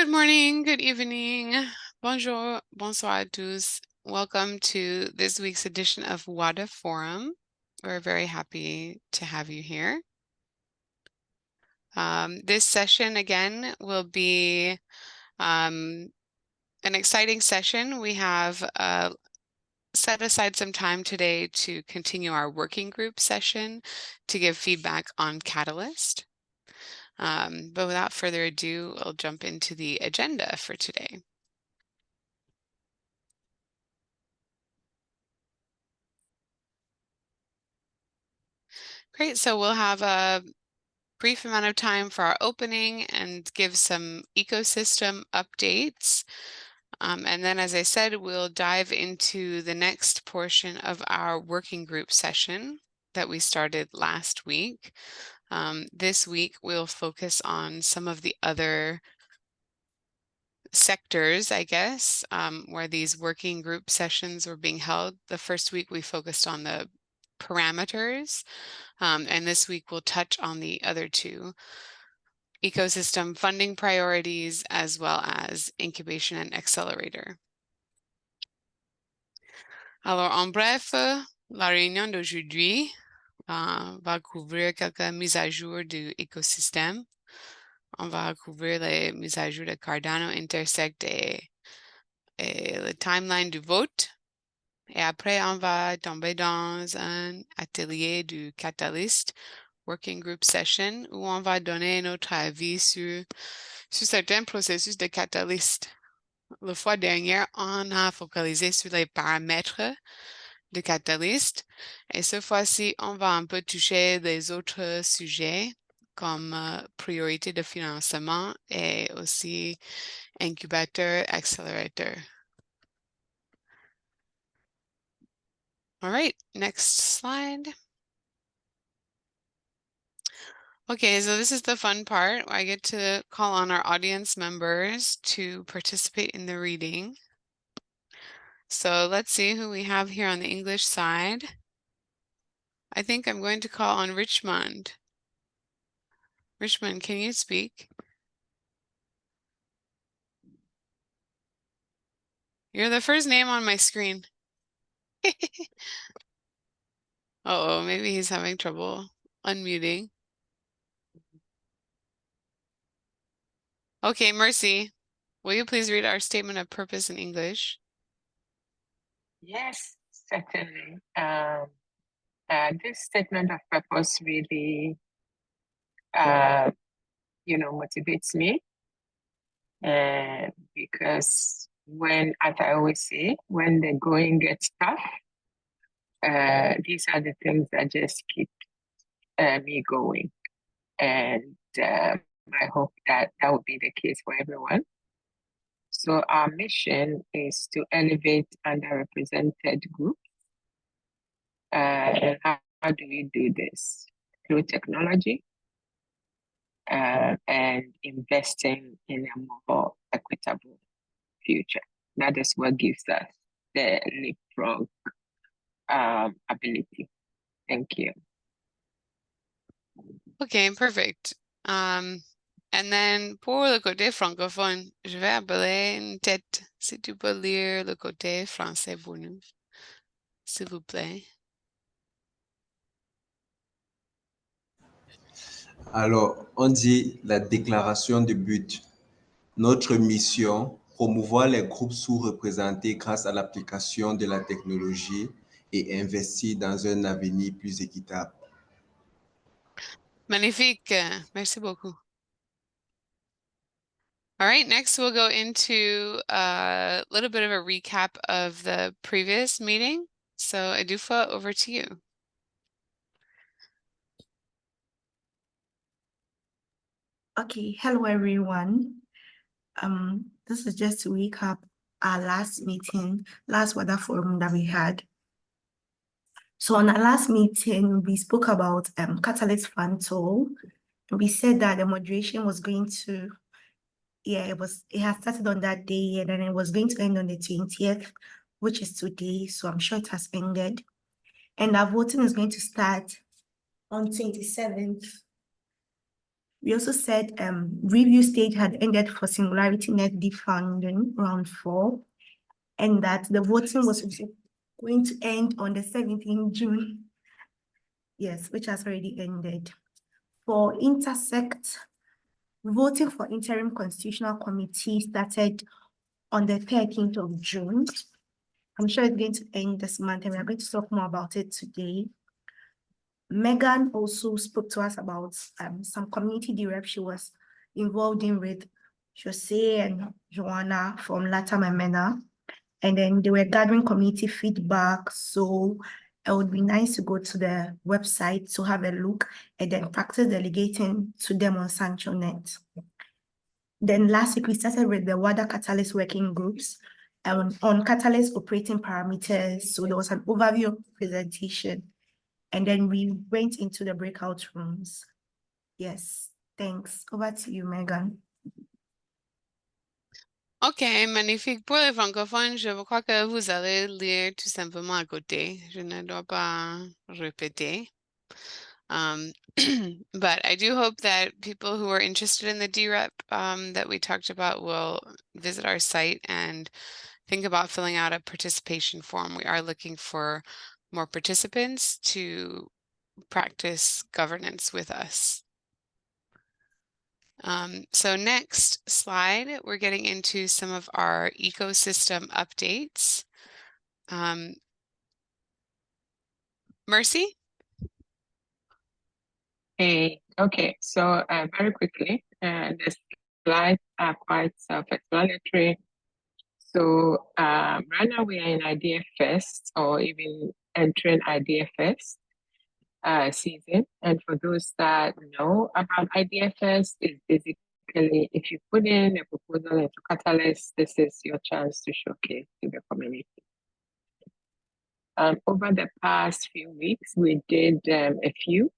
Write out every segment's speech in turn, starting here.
Good morning, good evening. Bonjour, bonsoir à tous. Welcome to this week's edition of Wada Forum. We're very happy to have you here. This session, again, will be an exciting session. We have set aside some time today to continue our working group session to give feedback on Catalyst. But without further ado, I'll jump into the agenda for today. Great, so we'll have a brief amount of time for our opening and give some ecosystem updates. And then, as I said, we'll dive into the next portion of our working group session that we started last week. This week, we'll focus on some of the other sectors, I guess, where these working group sessions were being held. The first week, we focused on the parameters, and this week we'll touch on the other two, ecosystem funding priorities, as well as incubation and accelerator. Alors, en bref, la réunion d'aujourd'hui va couvrir quelques mises à jour du écosystème. On va couvrir les mises à jour de Cardano, Intersect et le timeline du vote. Et après, on va tomber dans un atelier du Catalyst Working Group Session où on va donner notre avis sur certains processus de Catalyst. La fois dernière, on a focalisé sur les paramètres de Catalyst et cette fois-ci, on va un peu toucher les autres sujets comme priorité de financement et aussi incubateur, accélérateur. All right, next slide. Okay, so this is the fun part. I get to call on our audience members to participate in the reading. So let's see who we have here on the English side. I think I'm going to call on Richmond. Richmond, can you speak? You're the first name on my screen. Uh-oh, maybe he's having trouble unmuting. Okay, Mercy, will you please read our statement of purpose in English? Yes, certainly. This statement of purpose really, motivates me. Because as I always say, when the going gets tough, these are the things that just keep me going. And I hope that would be the case for everyone. So our mission is to elevate underrepresented groups. And how do we do this? Through technology and investing in a more equitable future. That is what gives us the leapfrog ability. Thank you. Okay, perfect. And then pour le côté francophone, je vais appeler une tête. Si tu peux lire le côté français pour nous, s'il vous plaît. Alors, on dit la déclaration de but. Notre mission, promouvoir les groupes sous-représentés grâce à l'application de la technologie et investir dans un avenir plus équitable. Magnifique. Merci beaucoup. All right, next we'll go into a little bit of a recap of the previous meeting. So Adufa, over to you. Okay, hello everyone. This is just to recap our last meeting, last Wada Forum that we had. So on our last meeting, we spoke about Catalyst Fund tool. We said that the moderation was going to, it has started on that day and then it was going to end on the 20th, which is today. So I'm sure it has ended. And our voting is going to start on 27th. We also said review stage had ended for Singularity Net Deep funding round 4, and that the voting was also going to end on the 17th June. Yes, which has already ended. For Intersect, voting for interim constitutional committee started on the 13th of June. I'm sure it's going to end this month, and we're going to talk more about it today. Megan also spoke to us about some community direct she was involved in with Jose and Joanna from Latam and MENA. And then they were gathering community feedback. So it would be nice to go to the website to have a look and then practice delegating to them on SanchoNet. Then last week, we started with the Wada Catalyst working groups on Catalyst operating parameters. So there was an overview presentation. And then we went into the breakout rooms. Yes, thanks. Over to you, Megan. Ok, magnifique. Pour les francophones, je crois que vous allez lire tout simplement à côté. Je ne dois pas répéter. But I do hope that people who are interested in the DREP that we talked about will visit our site and think about filling out a participation form. We are looking for more participants to practice governance with us. So next slide, we're getting into some of our ecosystem updates. Mercy? Hey, okay, so very quickly, the slides are quite self-explanatory. So right now we are in Idea Fest, or even entering Idea Fest season. And for those that know about Idea Fest, it's basically if you put in a proposal into Catalyst, this is your chance to showcase to the community. Over the past few weeks, we did a few.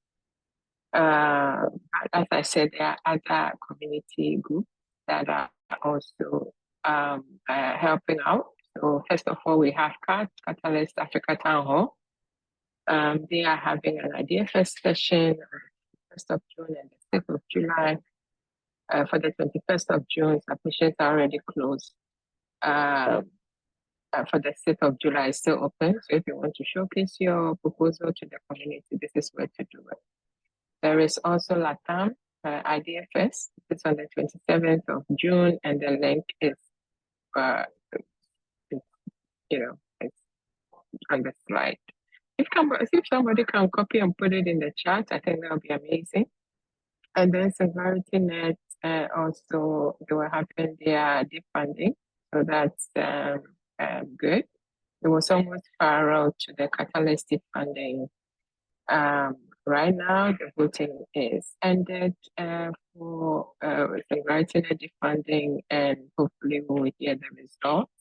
As I said, there are other community groups that are also helping out. So first of all, we have Catalyst Africa Town Hall. They are having an Idea Fest session on the 1st of June and the 6th of July. For the 21st of June, submissions are already closed. For the 6th of July, it's still open. So if you want to showcase your proposal to the community, this is where to do it. There is also Latam Idea Fest. It's on the 27th of June, and the link is, it's on the slide. If somebody can copy and put it in the chat, I think that would be amazing. And then Singularity Net also, they were having their deep funding, so that's good. It was almost parallel to the Catalyst deep funding. Right now, the voting is ended for Singularity Net deep funding, and hopefully we will hear the results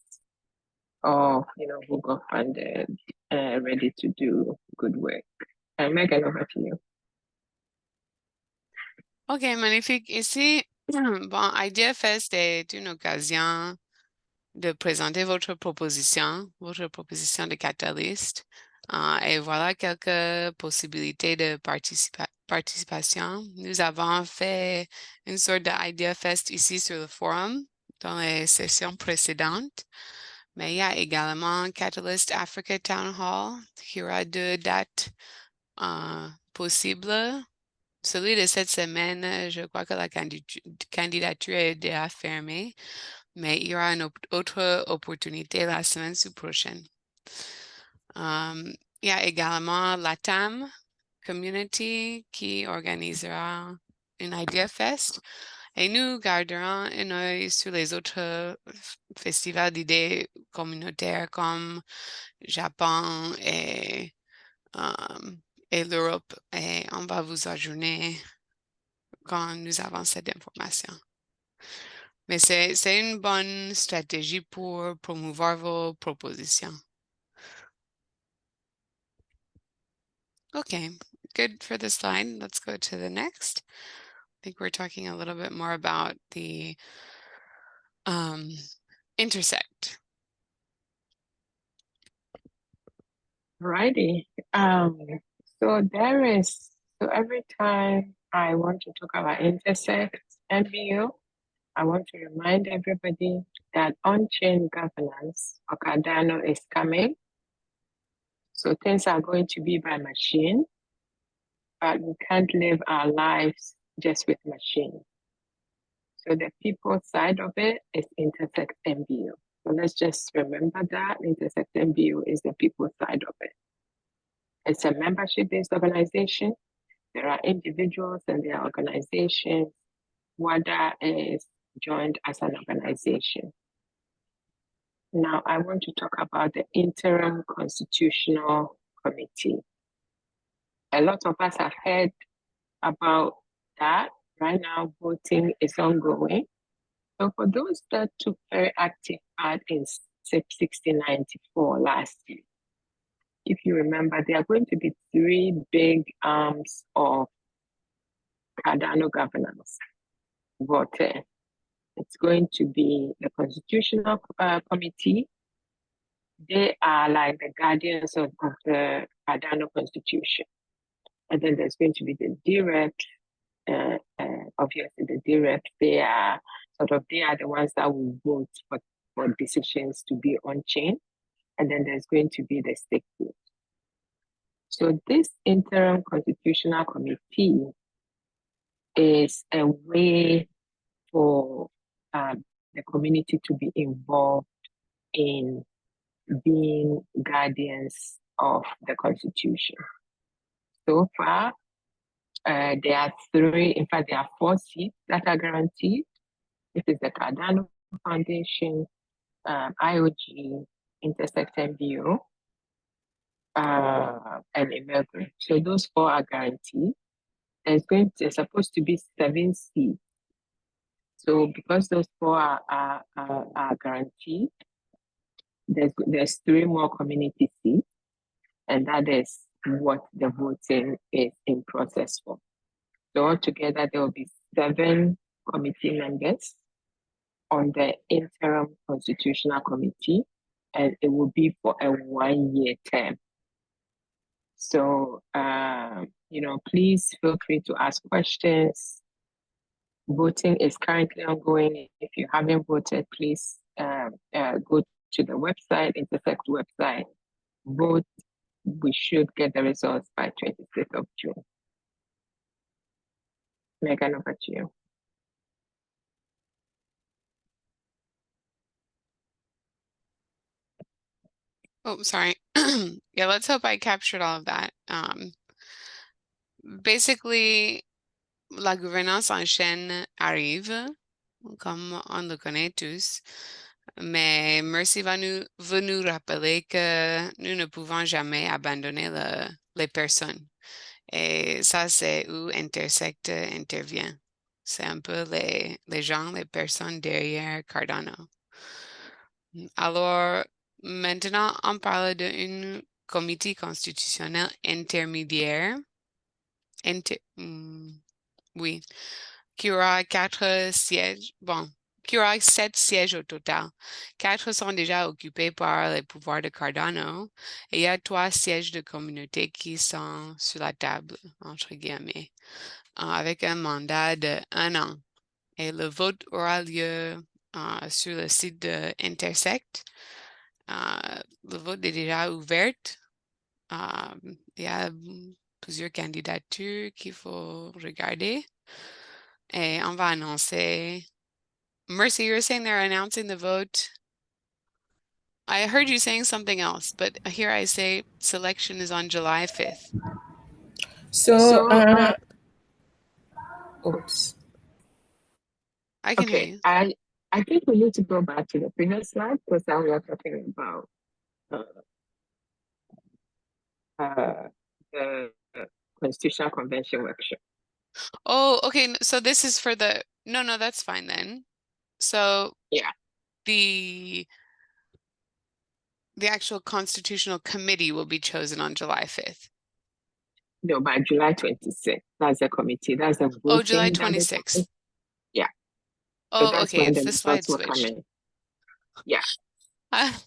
of who got funded, ready to do good work. Megan, over to you. Ok, magnifique. Ici, bon, Idea Fest est une occasion de présenter votre proposition de Catalyst. Et voilà quelques possibilités de participation. Nous avons fait une sorte d'Idea Fest ici sur le forum dans les sessions précédentes. Mais il y a également Catalyst Africa Town Hall. Il y aura 2 dates possibles. Celui de cette semaine, je crois que la candidature est déjà fermée, mais il y aura une autre opportunité la semaine prochaine. Il y a également Latam Community qui organisera une Idea Fest et nous garderons un œil sur les autres festivals d'idées communautaires comme Japon et l'Europe, et on va vous ajourner quand nous avons cette information. Mais c'est une bonne stratégie pour promouvoir vos propositions. Okay, good for this slide. Let's go to the next. I think we're talking a little bit more about the intersect. Righty. So every time I want to talk about Intersect MBO. I want to remind everybody that on-chain governance or Cardano is coming. So things are going to be by machine, but we can't live our lives just with machine. So the people side of it is Intersect MBO. So let's just remember that Intersect MBO is the people side of it. It's a membership-based organization. There are individuals and there are organizations. WADA is joined as an organization. Now I want to talk about the Interim Constitutional Committee. A lot of us have heard about that. Right now, voting is ongoing. So for those that took very active part in SIP 1694 last year, if you remember, there are going to be three big arms of Cardano governance voting. It's going to be the Constitutional Committee. They are like the guardians of the Cardano Constitution. And then there's going to be the DREP. Obviously, the DREP, they are the ones that will vote for decisions to be on chain. And then there's going to be the stake group. So this interim constitutional committee is a way for the community to be involved in being guardians of the constitution. So far, there are there are 4 seats that are guaranteed. This is the Cardano Foundation, IOG, Intersect MBO, and Emergent. So those 4 are guaranteed. There's supposed to be 7 seats. So because those 4 are guaranteed, there's 3 more community seats, and that is what the voting is in process for. So altogether, there will be 7 committee members on the interim constitutional committee, and it will be for a 1-year term. So, please feel free to ask questions. Voting is currently ongoing. If you haven't voted, please go to the website, Intersect website, vote. We should get the results by 26th of June. Megan, over to you. Oh, sorry. Yeah, let's hope I captured all of that. Basically, la gouvernance en chaîne arrive, comme on le connaît tous, mais Mercy va nous rappeler que nous ne pouvons jamais abandonner les personnes. Et ça, c'est où Intersect intervient. C'est un peu les gens, les personnes derrière Cardano. Alors, maintenant, on parle d'un comité constitutionnel intermédiaire. Oui, qui aura 4 sièges. Bon, qui aura 7 sièges au total. 4 sont déjà occupés par les pouvoirs de Cardano et il y a 3 sièges de communauté qui sont sur la table, entre guillemets, avec un mandat de 1 an. Et le vote aura lieu sur le site de Intersect. Le vote est déjà ouvert. Il y a plusieurs candidatures qu'il faut regarder. Et on va annoncer. Mercy, you were saying they're announcing the vote. I heard you saying something else, but here I say selection is on July 5th. Oops. I can hear you. I think we need to go back to the previous slide because now we are talking about the Constitutional Convention workshop. Oh, okay. So this is for the no, that's fine then. So yeah, the actual Constitutional Committee will be chosen on July 5th. No, by July 26th. That's the committee. That's the voting. Oh, July 26th. Yeah. Oh, so that's okay. when It's the slide switched. Yeah.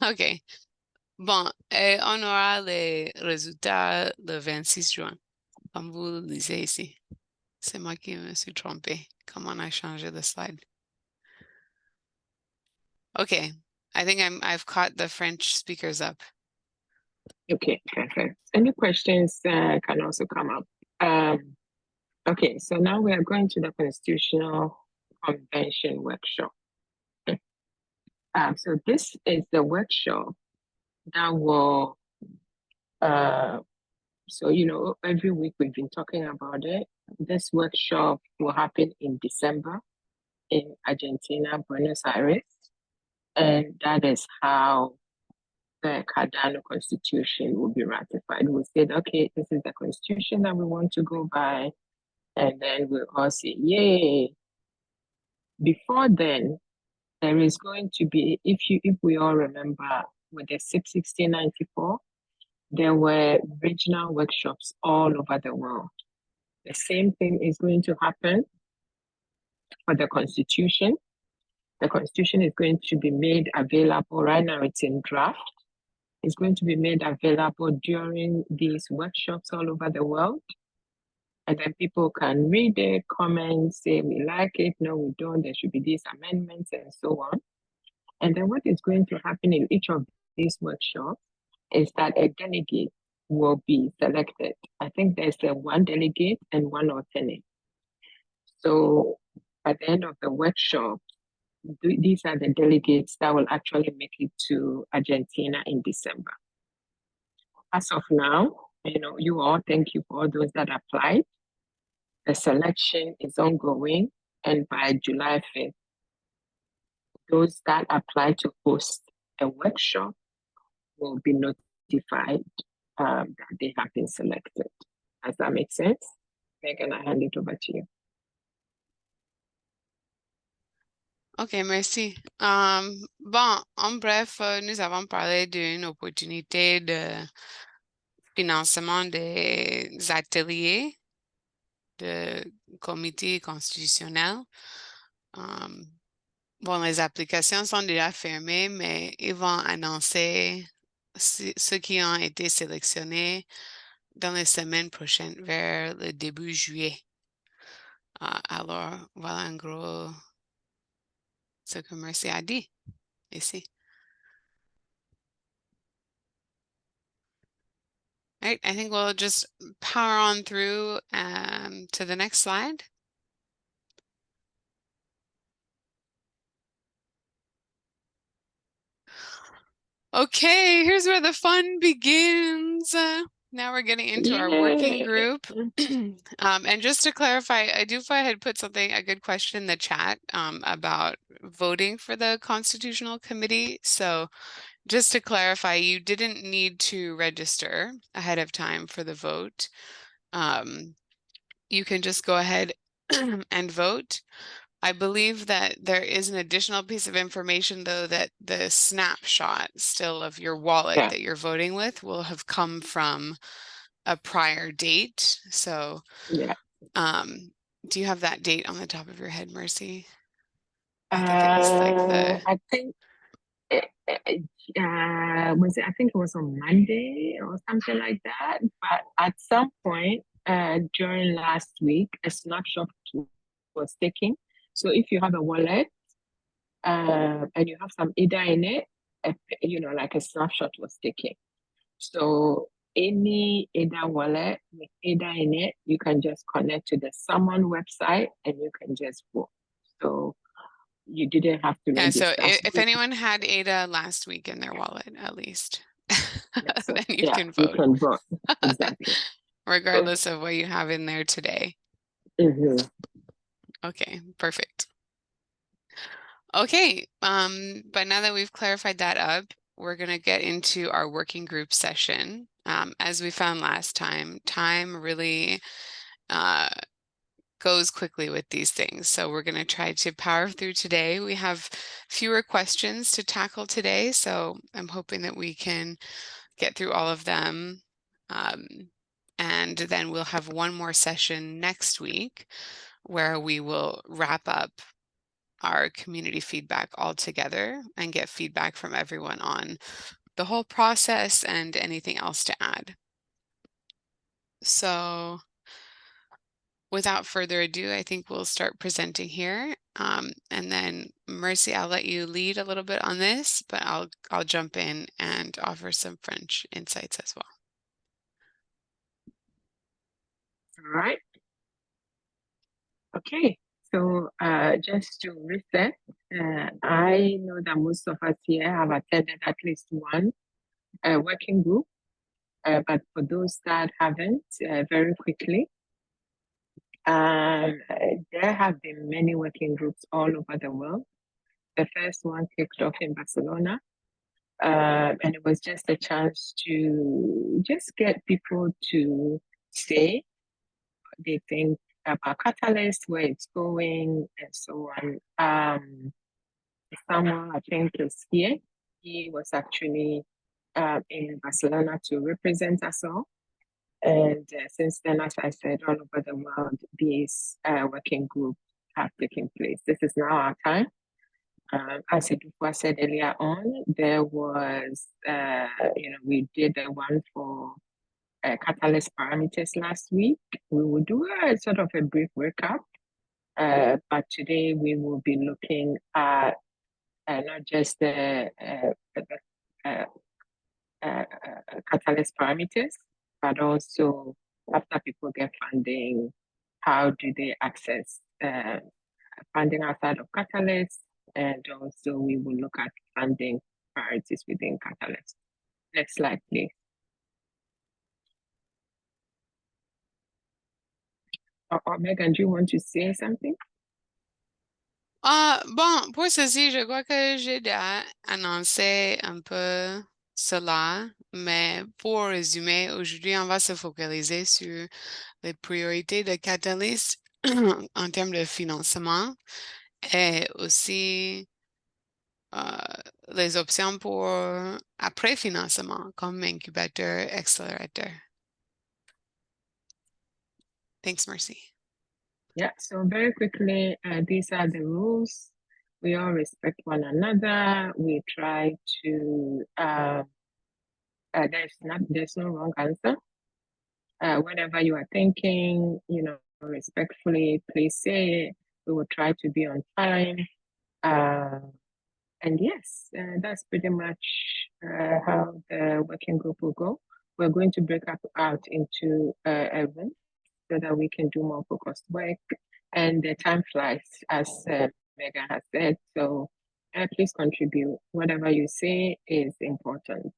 Okay. Bon, on aura les résultats le 26 juin, comme vous le lisez ici. C'est moi qui me suis trompée. Comment on a changé the slide? Okay, I think I've caught the French speakers up. Okay, perfect. Any questions can also come up. Okay, so now we are going to the Constitutional Convention workshop. So this is the workshop that will, so, you know, every week we've been talking about it. This workshop will happen in December in Argentina, Buenos Aires. And that is how the Cardano Constitution will be ratified. We said, okay, this is the Constitution that we want to go by. And then we'll all say, yay. Before then, there is going to be, if we all remember, with the 1694, there were regional workshops all over the world. The same thing is going to happen for the Constitution. The Constitution is going to be made available. Right now, it's in draft. It's going to be made available during these workshops all over the world. And then people can read it, comment, say we like it, no, we don't, there should be these amendments and so on. And then what is going to happen in each of these workshops is that a delegate will be selected. I think there's one delegate and one alternate. So at the end of the workshop, these are the delegates that will actually make it to Argentina in December. As of now, you know, you all, thank you for all those that applied. The selection is ongoing, and by July 5th, those that apply to host a workshop will be notified that they have been selected. Does that make sense? Megan, I hand it over to you. Ok, merci. Bon, en bref, nous avons parlé d'une opportunité de financement des ateliers de comité constitutionnel. Bon, les applications sont déjà fermées, mais ils vont annoncer ceux qui ont été sélectionnés dans les semaines prochaines, vers le début juillet. Alors, voilà en gros ce que Mercy a dit ici. All right, I think we'll just power on through to the next slide. Okay, here's where the fun begins. Now we're getting into our working group. And just to clarify, I do, if I had put a good question in the chat about voting for the Constitutional Committee. So just to clarify, you didn't need to register ahead of time for the vote. You can just go ahead and vote. I believe that there is an additional piece of information, though, that the snapshot still of your wallet that you're voting with will have come from a prior date. So, do you have that date on the top of your head, Mercy? I think it was like I think was it? I think it was on Monday or something like that. But at some point during last week, a snapshot was taken. So if you have a wallet and you have some ADA in it, you know, like a snapshot was taken. So any ADA wallet with ADA in it, you can just connect to the Summon website and you can just vote. So you didn't have to register. So if anyone had ADA last week in their wallet, at least, then you can vote. You can vote. Exactly. Regardless of what you have in there today. Okay, perfect. Okay, but now that we've clarified that up, we're going to get into our working group session. As we found last time, time really goes quickly with these things. So we're going to try to power through today. We have fewer questions to tackle today, so I'm hoping that we can get through all of them. And then we'll have one more session next week where we will wrap up our community feedback all together and get feedback from everyone on the whole process and anything else to add. So without further ado, I think we'll start presenting here. And then Mercy, I'll let you lead a little bit on this, but I'll jump in and offer some French insights as well. All right. Okay. So just to reset, I know that most of us here have attended at least one working group, but for those that haven't, very quickly, there have been many working groups all over the world. The first one kicked off in Barcelona, and it was just a chance to just get people to say what they think about Catalyst, where it's going, and so on. Samuel, I think, is here. He was actually in Barcelona to represent us all. And since then, as I said, all over the world, these working groups have taken place. This is now our time. As Edufwa said earlier on, there was, we did the one for catalyst parameters last week. We will do a sort of a brief recap, but today we will be looking at not just the catalyst parameters, but also after people get funding, how do they access funding outside of Catalyst? And also we will look at funding priorities within Catalyst. Next slide, please. Or Megan, do you want to say something? Bon, pour ceci, je crois que j'ai déjà annoncé un peu cela, mais pour résumer, aujourd'hui, on va se focaliser sur les priorités de Catalyst en termes de financement et aussi les options pour après-financement comme incubateur, accélérateur. Thanks, Mercy. Yeah, so very quickly, these are the rules. We all respect one another. We try to, there's no wrong answer. Whatever you are thinking, respectfully, please say it. We will try to be on time. And yes, that's pretty much how the working group will go. We're going to break up out into a room so that we can do more focused work. And the time flies, as Megan has said. So please contribute. Whatever you say is important.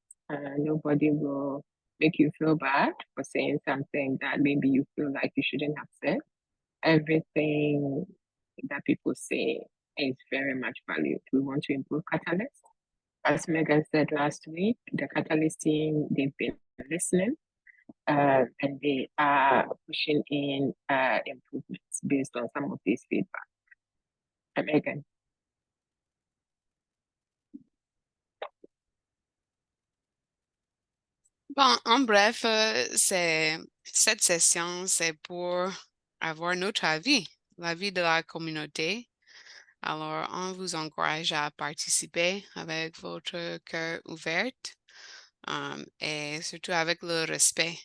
Nobody will make you feel bad for saying something that maybe you feel like you shouldn't have said. Everything that people say is very much valued. We want to improve Catalyst. As Megan said last week, the Catalyst team, they've been listening. And they are pushing in improvements based on some of these feedback. Megan. Bon, en bref, cette session, c'est pour avoir notre avis, l'avis de la communauté. Alors, on vous encourage à participer avec votre cœur ouvert et surtout avec le respect.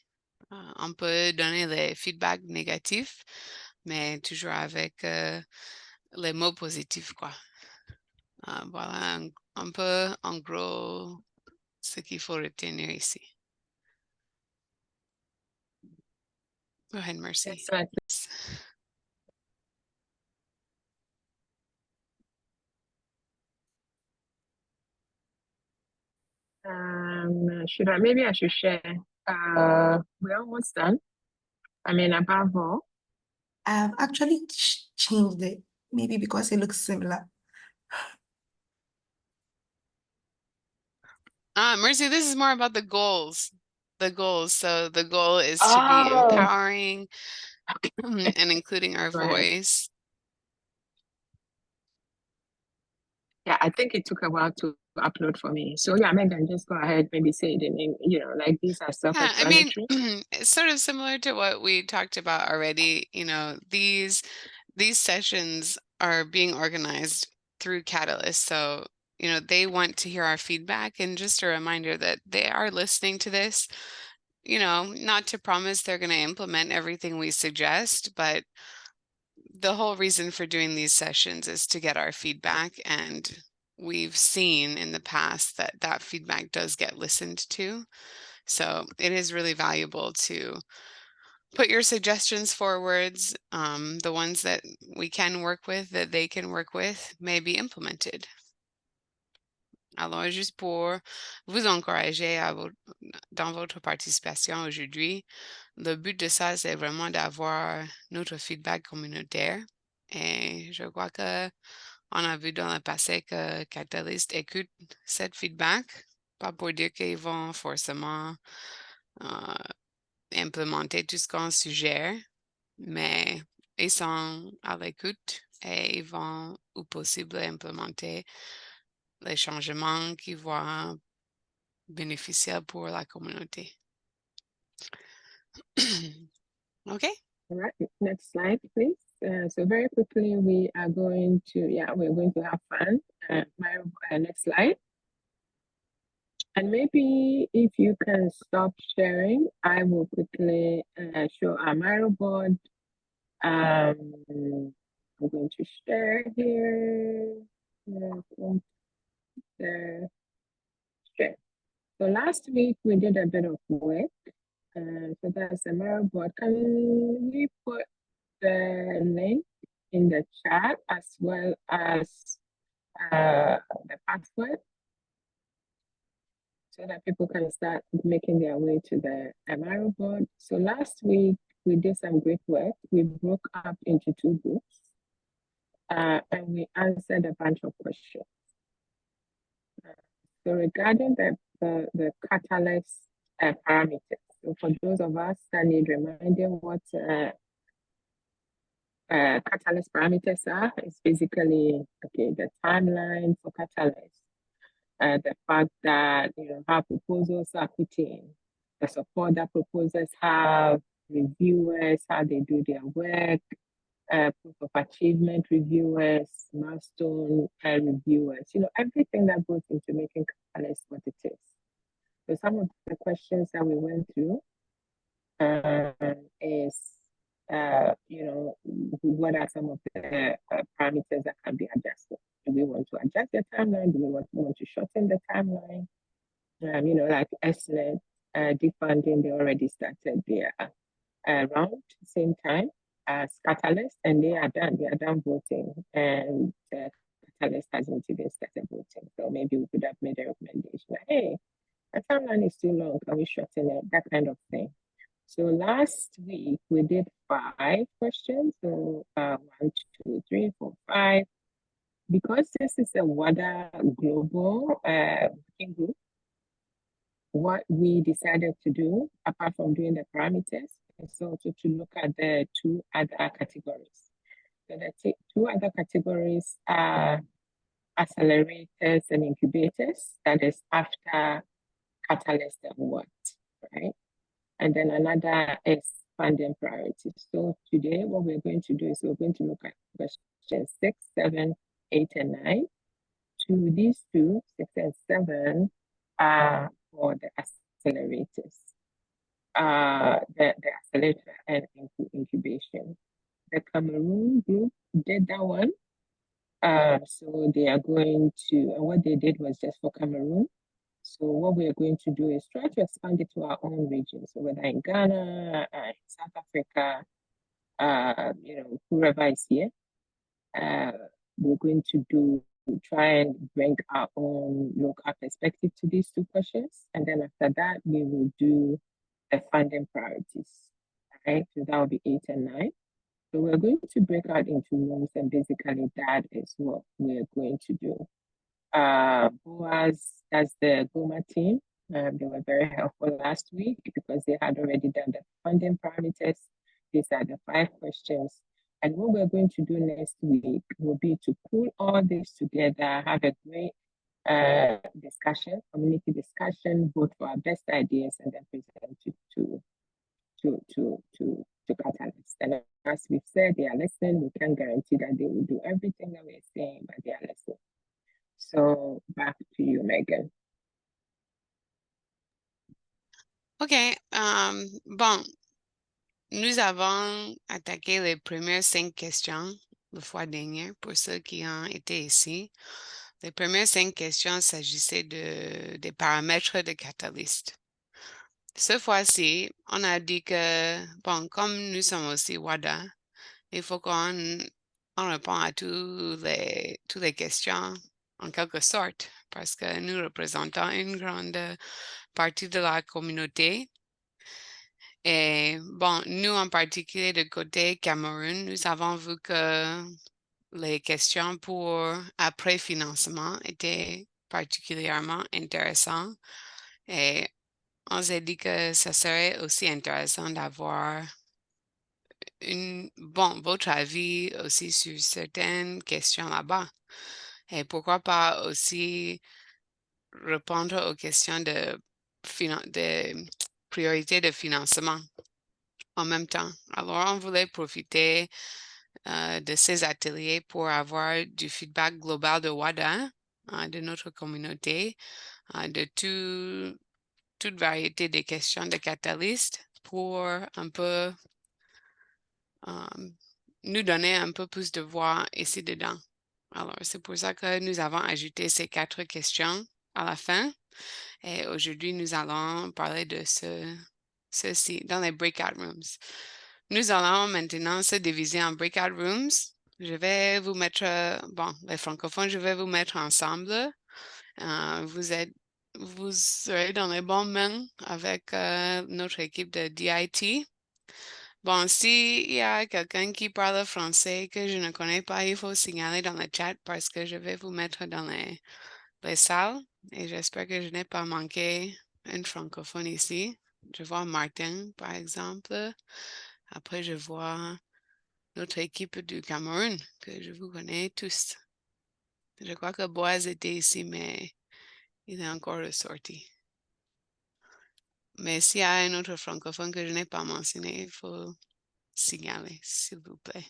On peut donner les feedbacks négatifs, mais toujours avec les mots positifs, quoi. Voilà un peu, en gros, ce qu'il faut retenir ici. Go ahead, Mercy. Yes, maybe I should share. We're almost done. I mean, above all, I've actually changed it, maybe because it looks similar. Mercy, this is more about the goals. The goals. So the goal is to be empowering and including our voice. Yeah, I think it took a while to upload for me. So yeah, Megan, just go ahead, maybe say it in, like these are self-explanatory. Yeah, I mean, it's sort of similar to what we talked about already. These sessions are being organized through Catalyst. So, they want to hear our feedback, and just a reminder that they are listening to this. not to promise they're going to implement everything we suggest, but the whole reason for doing these sessions is to get our feedback, and we've seen in the past that that feedback does get listened to. So it is really valuable to put your suggestions forwards. The ones that we can work with, that they can work with, may be implemented. Alors, juste pour vous encourager dans votre participation aujourd'hui, le but de ça, c'est vraiment d'avoir notre feedback communautaire. Et je crois que on a vu dans le passé que Catalyst écoute cette feedback, pas pour dire qu'ils vont forcément implémenter tout ce qu'on suggère, mais ils sont à l'écoute et ils vont, ou possible, implémenter les changements qu'ils voient bénéficiaires pour la communauté. Okay. All right, next slide, please. So very quickly, we're going to have fun. Next slide. And maybe if you can stop sharing, I will quickly show our Miro board. I'm going to share here. Share. So last week we did a bit of work. So that's the Miro board. Can we put the link in the chat as well as the password, so that people can start making their way to the Miro board? So last week we did some great work. We broke up into 2 groups, and we answered a bunch of questions. So regarding the catalyst parameters, so for those of us that need reminding what catalyst parameters are, it's basically the timeline for catalyst, the fact that how proposals are put in, the support that proposals have, reviewers, how they do their work, proof of achievement reviewers, milestone reviewers, everything that goes into making catalyst what it is. So some of the questions that we went through is, what are some of the parameters that can be adjusted? Do we want to adjust the timeline? Do we want to shorten the timeline? Like SNET, defunding, they already started their round same time as Catalyst, and they are done voting, and Catalyst hasn't even started voting. So maybe we could have made a recommendation like, hey, the timeline is too long, can we shorten it? That kind of thing. So last week we did 5 questions. So 1, 2, 3, 4, 5. Because this is a Wada global working group, what we decided to do, apart from doing the parameters, is also to look at the 2 other categories. So the 2 other categories are accelerators and incubators, that is after catalyst and what, right? And then another is funding priorities. So today what we're going to do is we're going to look at questions 6, 7, 8, and 9. To these 2, 6 and 7, are for the accelerators, the accelerator and incubation. The Cameroon group did that one. So they are going to, and what they did was just for Cameroon. So what we are going to do is try to expand it to our own region. So whether in Ghana, South Africa, whoever is here, we're going to try and bring our own local perspective to these 2 questions. And then after that, we will do the funding priorities, right? So that will be 8 and 9. So we're going to break out into rooms, and basically that is what we're going to do. Boaz, that's the Goma team. They were very helpful last week because they had already done the funding parameters. These are the 5 questions. And what we're going to do next week will be to pull all this together, have a great discussion, community discussion, vote for our best ideas, and then present to Catalyst. And as we've said, they are listening. We can't guarantee that they will do everything that we're saying, but they are listening. So back to you, Megan. OK. Bon, nous avons attaqué les premières 5 questions la fois dernière pour ceux qui ont été ici. Les premières 5 questions s'agissaient des paramètres de catalyste. Cette fois-ci, on a dit que, bon, comme nous sommes aussi WADA, il faut qu'on répond à toutes les questions en quelque sorte, parce que nous représentons une grande partie de la communauté. Et bon, nous en particulier de côté Cameroun, nous avons vu que les questions pour après-financement étaient particulièrement intéressantes. Et on s'est dit que ça serait aussi intéressant d'avoir votre avis aussi sur certaines questions là-bas. Et pourquoi pas aussi répondre aux questions de priorité de financement en même temps. Alors, on voulait profiter de ces ateliers pour avoir du feedback global de WADA, de notre communauté, de toute variété de questions de catalystes pour un peu nous donner un peu plus de voix ici dedans. Alors, c'est pour ça que nous avons ajouté ces 4 questions à la fin. Et aujourd'hui, nous allons parler de ceci dans les breakout rooms. Nous allons maintenant se diviser en breakout rooms. Je vais vous mettre, bon, les francophones, je vais vous mettre ensemble. Vous serez dans les bonnes mains avec notre équipe de DIT. Bon, s'il y a quelqu'un qui parle français que je ne connais pas, il faut signaler dans le chat parce que je vais vous mettre dans les salles et j'espère que je n'ai pas manqué une francophone ici. Je vois Martin, par exemple. Après, je vois notre équipe du Cameroun, que je vous connais tous. Je crois que Boaz était ici, mais il est encore ressorti. Mais s'il y a un autre francophone que je n'ai pas mentionné, il faut signaler, s'il vous plaît.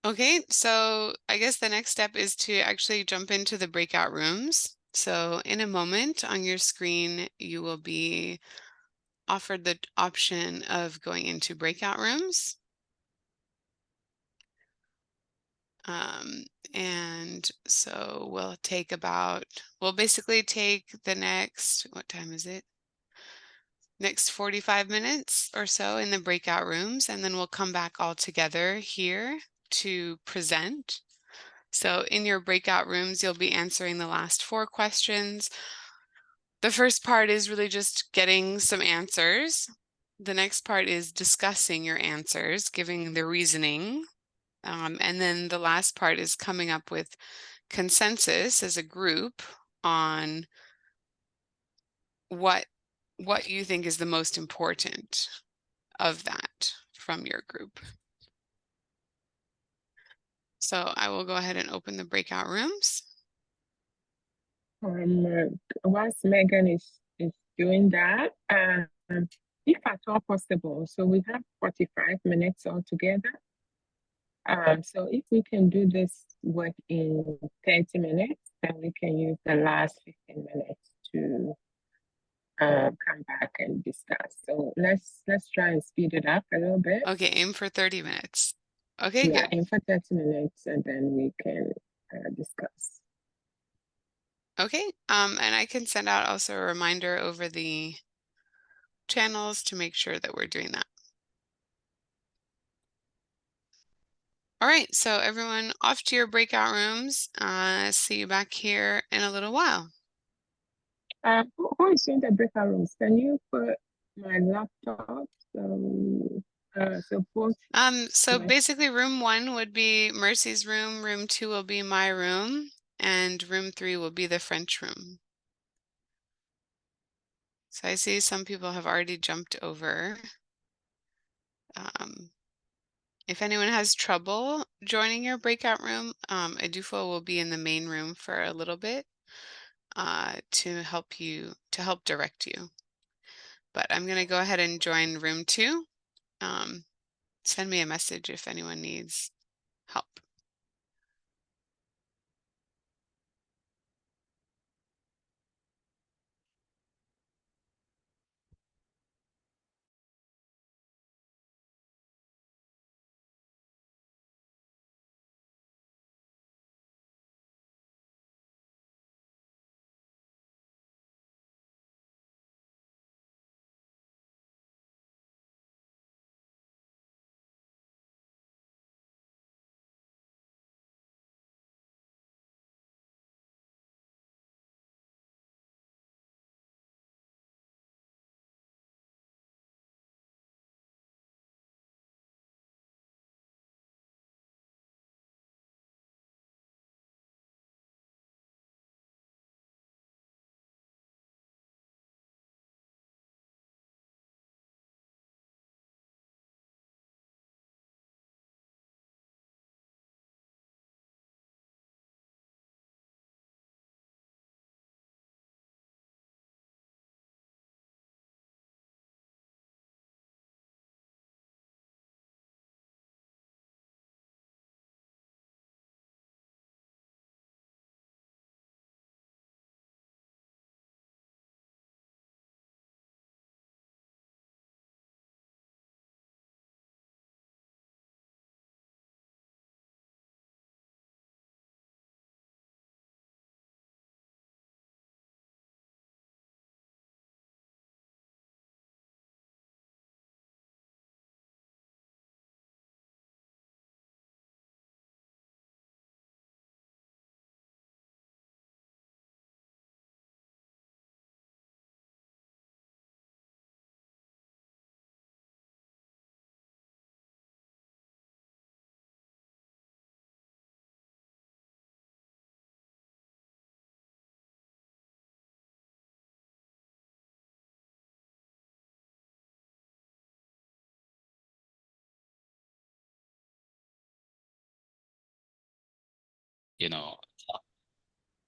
Okay, so I guess the next step is to actually jump into the breakout rooms. So in a moment on your screen, you will be offered the option of going into breakout rooms. And so we'll basically take the next, what time is it? Next 45 minutes or so in the breakout rooms, and then we'll come back all together here to present. So in your breakout rooms, you'll be answering the last 4 questions. The first part is really just getting some answers. The next part is discussing your answers, giving the reasoning. And then the last part is coming up with consensus as a group on what you think is the most important of that from your group. So I will go ahead and open the breakout rooms. Once Megan is doing that, if at all possible, so we have 45 minutes altogether. So if we can do this work in 30 minutes, then we can use the last 15 minutes to come back and discuss. So let's try and speed it up a little bit. Okay, aim for 30 minutes. Okay, Yeah, good. aim for 30 minutes and then we can discuss. Okay, and I can send out also a reminder over the channels to make sure that we're doing that. All right, so everyone off to your breakout rooms. See you back here in a little while. Who is in the breakout rooms? Can you put my laptop? So both. So basically room 1 would be Mercy's room, room 2 will be my room, and room 3 will be the French room. So I see some people have already jumped over. If anyone has trouble joining your breakout room, Adufo will be in the main room for a little bit to help direct you. But I'm going to go ahead and join room 2. Send me a message if anyone needs help.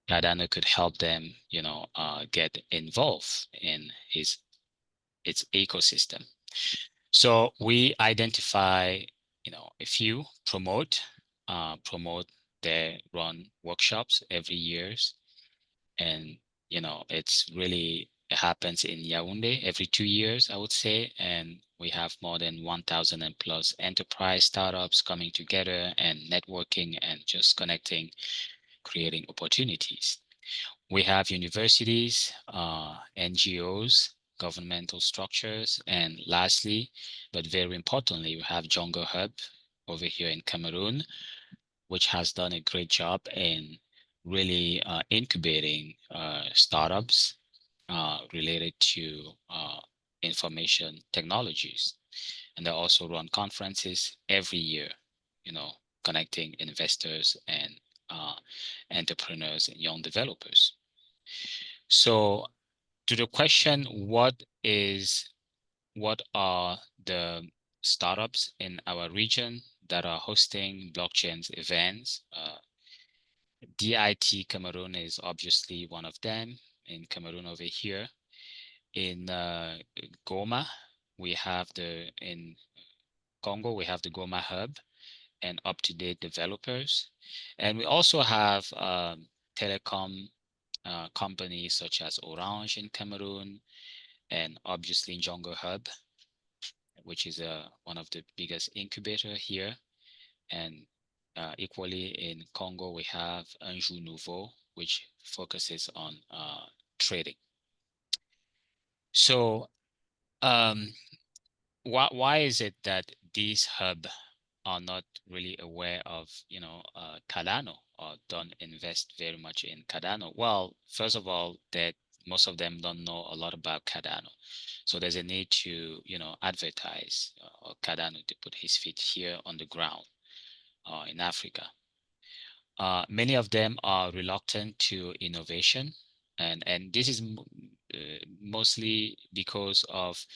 Cardano could help them, get involved in its ecosystem. So we identify, a few, promote their run workshops every years. And, it's really, it happens in Yaoundé every 2 years, I would say. And we have more than 1,000 and plus enterprise startups coming together and networking and just connecting, creating opportunities. We have universities, NGOs, governmental structures, and lastly, but very importantly, we have Jongo Hub over here in Cameroon, which has done a great job in really incubating startups related to information technologies. And they also run conferences every year, connecting investors and entrepreneurs and young developers. So to the question, what are the startups in our region that are hosting blockchain events? DIT Cameroon is obviously one of them in Cameroon over here. In Goma, in Congo, we have the Goma Hub and up-to-date developers. And we also have telecom companies such as Orange in Cameroon, and obviously in Jongo Hub, which is one of the biggest incubator here. And equally in Congo, we have Anjou Nouveau, which focuses on trading. So why is it that these hubs are not really aware of, Cardano, or don't invest very much in Cardano? Well, first of all, that most of them don't know a lot about Cardano. So there's a need to, advertise Cardano to put his feet here on the ground in Africa. Many of them are reluctant to innovation, and this is mostly because of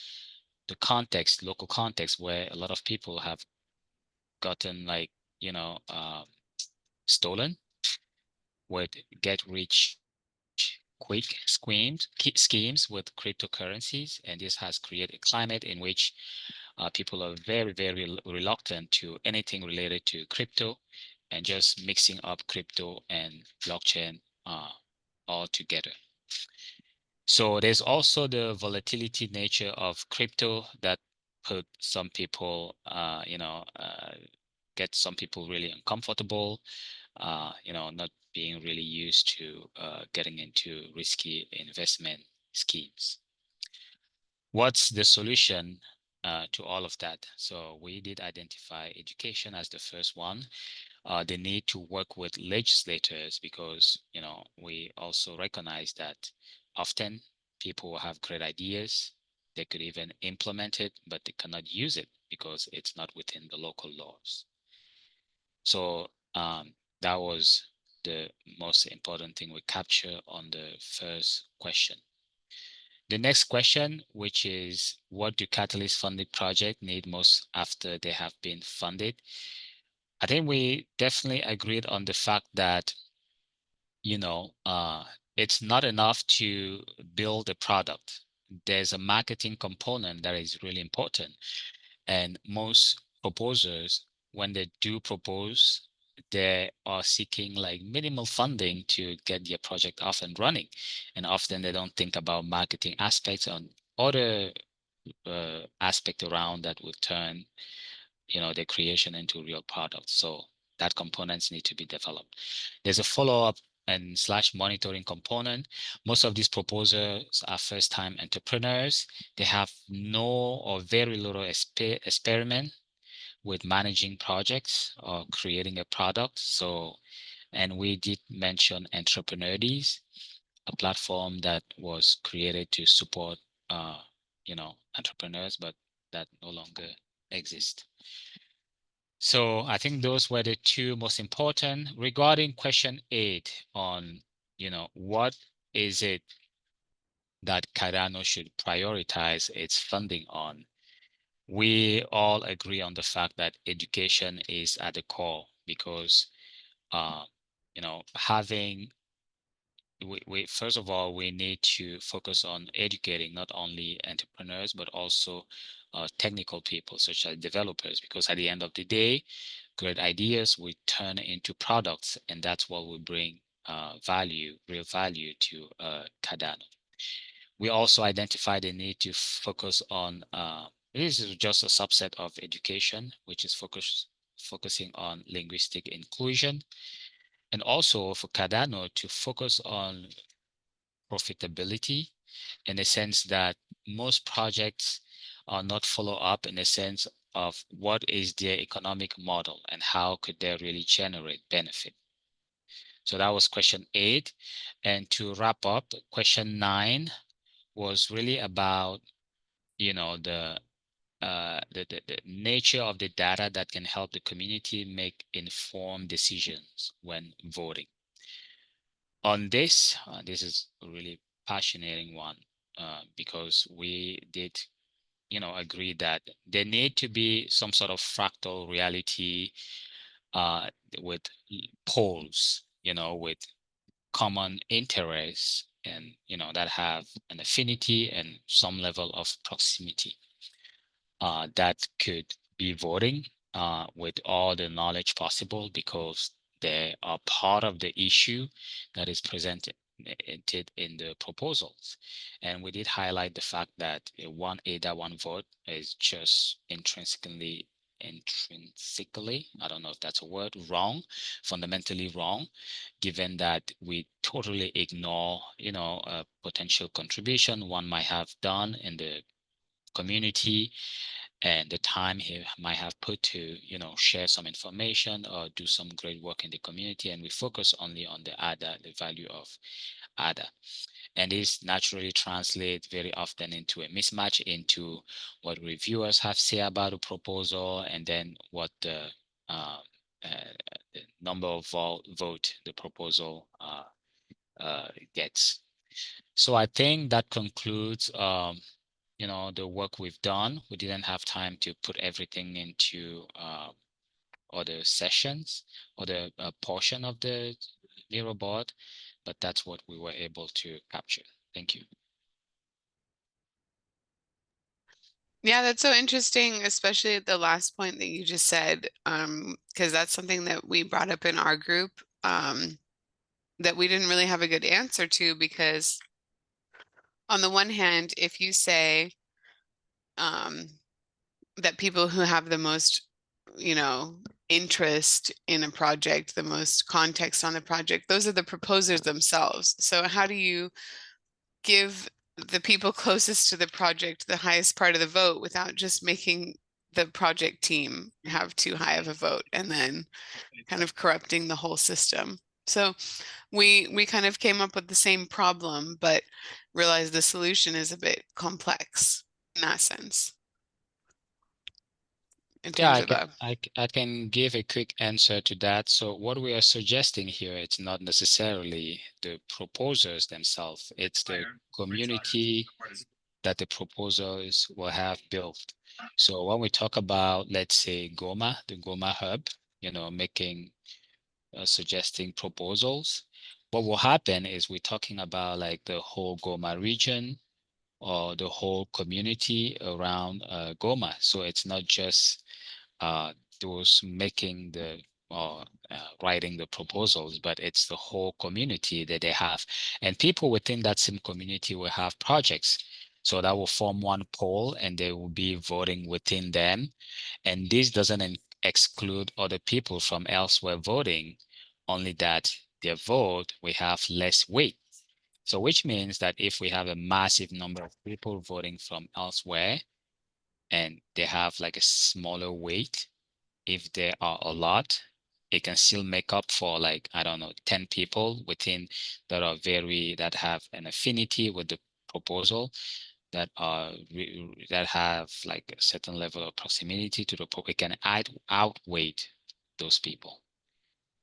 the context, local context, where a lot of people have gotten stolen with get rich quick schemes with cryptocurrencies, and this has created a climate in which people are very, very reluctant to anything related to crypto, and just mixing up crypto and blockchain all together. So there's also the volatility nature of crypto that put some people, get some people really uncomfortable, not being really used to getting into risky investment schemes. What's the solution to all of that? So we did identify education as the first one. The need to work with legislators, because we also recognize that often people have great ideas, they could even implement it, but they cannot use it because it's not within the local laws. So that was the most important thing we capture on the first question. The next question, which is, what do catalyst funded projects need most after they have been funded? I think we definitely agreed on the fact that, it's not enough to build a product. There's a marketing component that is really important. And most proposers, when they do propose, they are seeking like minimal funding to get their project off and running. And often they don't think about marketing aspects on other aspect around that would turn, the creation into real product. So that components need to be developed. There's a follow-up and / monitoring component. Most of these proposers are first-time entrepreneurs. They have no or very little experiment with managing projects or creating a product. So, and we did mention Entrepreneurities, a platform that was created to support, entrepreneurs, but that no longer exists. So I think those were the two most important. Regarding question 8 on, what is it that Cardano should prioritize its funding on? We all agree on the fact that education is at the core, because having we first of all, we need to focus on educating not only entrepreneurs but also technical people such as developers, because at the end of the day, great ideas will turn into products, and that's what will bring real value to Cardano. We also identified the need to focus on this is just a subset of education, which is focusing on linguistic inclusion, and also for Cardano to focus on profitability, in the sense that most projects are not follow up in the sense of what is their economic model and how could they really generate benefit. So that was question 8. And to wrap up, question 9 was really about, the nature of the data that can help the community make informed decisions when voting. On this, this is a really passionate one, because we did, agree that there need to be some sort of fractal reality with polls, with common interests, and that have an affinity and some level of proximity, that could be voting with all the knowledge possible, because they are part of the issue that is presented in the proposals. And we did highlight the fact that one ADA, one vote is just intrinsically, I don't know if that's a word, wrong, fundamentally wrong, given that we totally ignore, a potential contribution one might have done in the community, and the time he might have put to share some information or do some great work in the community, and we focus only on the ADA, the value of ADA. And this naturally translates very often into a mismatch into what reviewers have said about a proposal, and then what the number of vote the proposal gets. So I think that concludes the work we've done. We didn't have time to put everything into other sessions or the portion of the Miro board, but that's what we were able to capture. Thank you. Yeah, that's so interesting, especially the last point that you just said, because that's something that we brought up in our group, that we didn't really have a good answer to, because on the one hand, if you say that people who have the most, interest in a project, the most context on the project, those are the proposers themselves. So how do you give the people closest to the project the highest part of the vote without just making the project team have too high of a vote and then kind of corrupting the whole system? So we kind of came up with the same problem, but realized the solution is a bit complex in that sense. In Yeah, terms of I can give a quick answer to that. So what we are suggesting here, it's not necessarily the proposers themselves, it's the community that the proposals will have built. So when we talk about, let's say, Goma, the Goma hub, making suggesting proposals, what will happen is we're talking about like the whole Goma region or the whole community around Goma. So it's not just those making the or writing the proposals, but it's the whole community that they have. And people within that same community will have projects. So that will form one poll and they will be voting within them. And this doesn't exclude other people from elsewhere voting, only that their vote will have less weight. So which means that if we have a massive number of people voting from elsewhere and they have like a smaller weight, if there are a lot, it can still make up for like, I don't know, 10 people within that have an affinity with the proposal, that have like a certain level of proximity to the proposal. It can outweigh those people.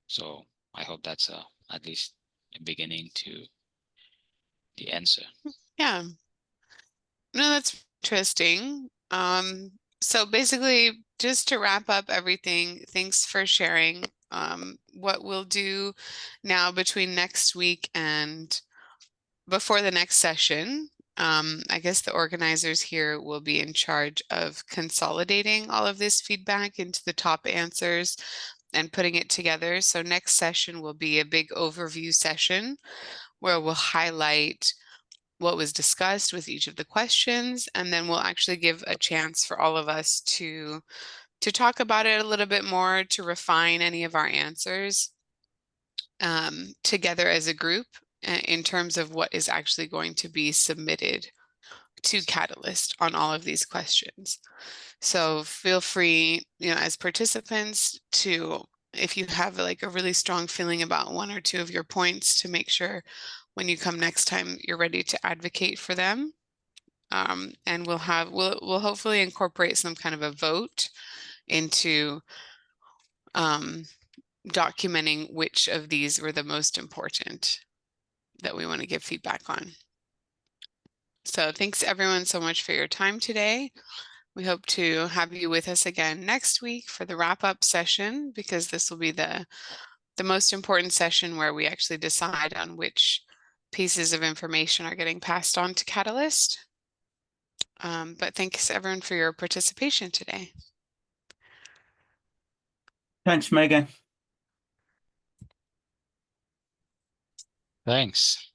So I hope that's at least a beginning to the answer. Yeah. No, that's interesting. So basically, just to wrap up everything, thanks for sharing. What we'll do now between next week and before the next session, I guess the organizers here will be in charge of consolidating all of this feedback into the top answers and putting it together. So next session will be a big overview session where we'll highlight what was discussed with each of the questions, and then we'll actually give a chance for all of us to talk about it a little bit more, to refine any of our answers together as a group in terms of what is actually going to be submitted to Catalyst on all of these questions. So feel free, as participants to, if you have like a really strong feeling about one or two of your points, to make sure when you come next time, you're ready to advocate for them. And we'll hopefully incorporate some kind of a vote into documenting which of these were the most important that we want to give feedback on. So thanks everyone so much for your time today. We hope to have you with us again next week for the wrap-up session, because this will be the most important session where we actually decide on which pieces of information are getting passed on to Catalyst. But thanks everyone for your participation today. Thanks, Megan. Thanks.